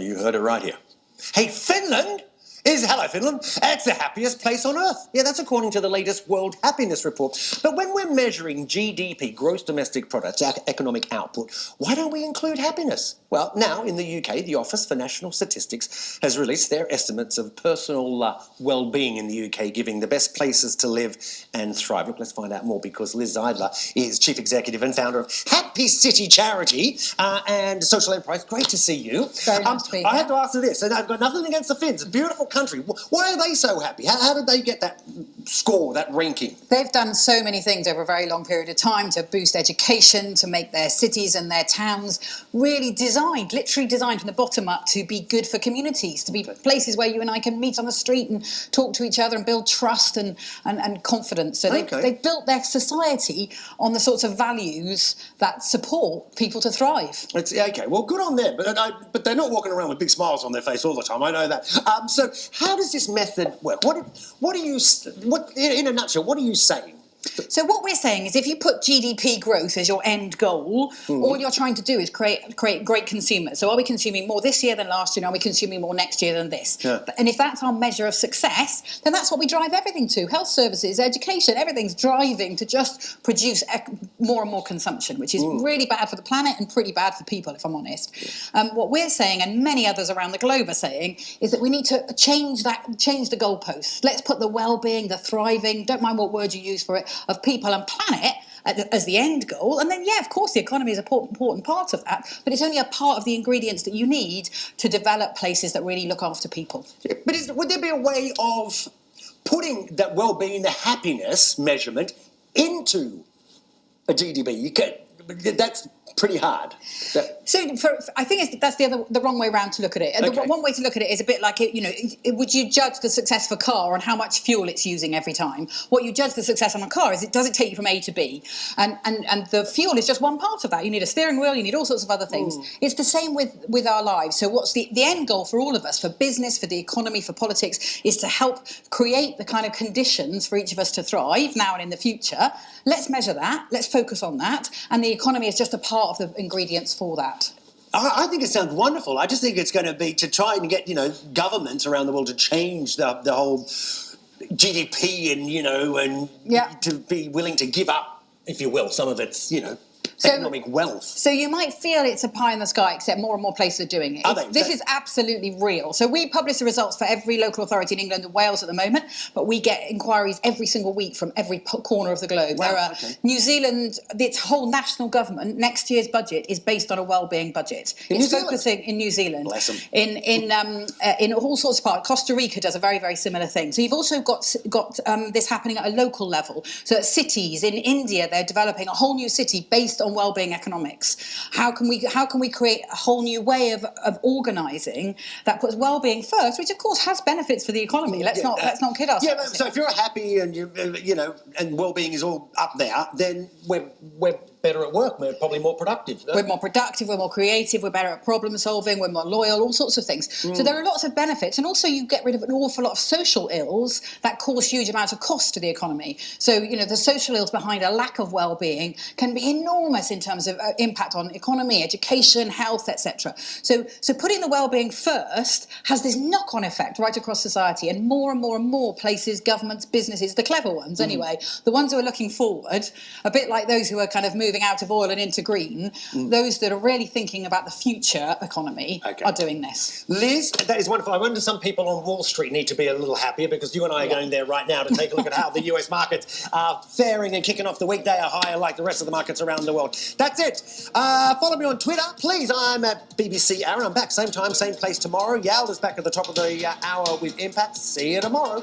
you heard it right here. Hey, Finland hello, Finland. It's the happiest place on earth. Yeah, that's according to the latest World Happiness Report. But when we're measuring GDP, gross domestic product, economic output, why don't we include happiness? Well, now in the UK, the Office for National Statistics has released their estimates of personal well-being in the UK, giving the best places to live and thrive. Look, let's find out more because Liz Zeidler is Chief Executive and founder of Happy City Charity and social enterprise. Great to see you. Very nice to be here. I have to ask you this, and I've got nothing against the Finns. It's a beautiful country. Why are they so happy? How did they get that score, that ranking? They've done so many things over a very long period of time to boost education, to make their cities and their towns really literally designed from the bottom up to be good for communities, to be places where you and I can meet on the street and talk to each other and build trust and confidence. So they've built their society on the sorts of values that support people to thrive. Okay, well, good on them, but they're not walking around with big smiles on their face all the time. I know that. So how does this method work? In a nutshell, what are you saying? So what we're saying is if you put GDP growth as your end goal, all you're trying to do is create great consumers. So are we consuming more this year than last year? Are we consuming more next year than this? Yeah. And if that's our measure of success, then that's what we drive everything to. Health services, education, everything's driving to just produce more and more consumption, which is really bad for the planet and pretty bad for people, if I'm honest. What we're saying, and many others around the globe are saying, is that we need to change the goalposts. Let's put the well-being, the thriving, don't mind what word you use for it, of people and planet as the end goal. And then, yeah, of course, the economy is an important part of that, but it's only a part of the ingredients that you need to develop places that really look after people. But would there be a way of putting that well-being, the happiness measurement into a GDP? That's pretty hard. So I think that's the wrong way around to look at it. And one way to look at it is a bit like, would you judge the success of a car on how much fuel it's using every time? What you judge the success on a car is does it take you from A to B? And the fuel is just one part of that. You need a steering wheel, you need all sorts of other things. It's the same with our lives. So what's the end goal for all of us, for business, for the economy, for politics, is to help create the kind of conditions for each of us to thrive now and in the future. Let's measure that. Let's focus on that. And the economy is just a part of the ingredients for that. I think it sounds wonderful. I just think it's going to be to try and get, governments around the world to change the whole GDP and to be willing to give up, if you will, some of its, economic wealth. So you might feel it's a pie in the sky, except more and more places are doing it. This is absolutely real. So we publish the results for every local authority in England and Wales at the moment, but we get inquiries every single week from every corner of the globe. Wow, New Zealand, its whole national government, next year's budget is based on a wellbeing budget. It's focusing in New Zealand. Bless them. In all sorts of parts. Costa Rica does a very, very similar thing. So you've also got this happening at a local level. So at cities in India, they're developing a whole new city based on wellbeing economics. How can we create a whole new way of organising that puts wellbeing first, which of course has benefits for the economy. Let's not kid ourselves. Yeah, so if you're happy and and wellbeing is all up there, then we're better at work. We're probably more productive. We're more productive. We're more creative. We're better at problem solving. We're more loyal. All sorts of things. So there are lots of benefits, and also you get rid of an awful lot of social ills that cause huge amounts of cost to the economy. So the social ills behind a lack of well-being can be enormous in terms of impact on economy, education, health, etc. So putting the well-being first has this knock-on effect right across society, and more places, governments, businesses, the clever ones anyway, the ones who are looking forward, a bit like those who are kind of moving out of oil and into green, those that are really thinking about the future economy are doing this. Liz, that is wonderful. I wonder some people on Wall Street need to be a little happier, because you and I are going there right now to take a look at how the US markets are faring and kicking off the week. They are higher like the rest of the markets around the world. That's it. Follow me on Twitter, please. I'm at BBC Aaron. I'm back same time, same place tomorrow. Yal is back at the top of the hour with Impact. See you tomorrow.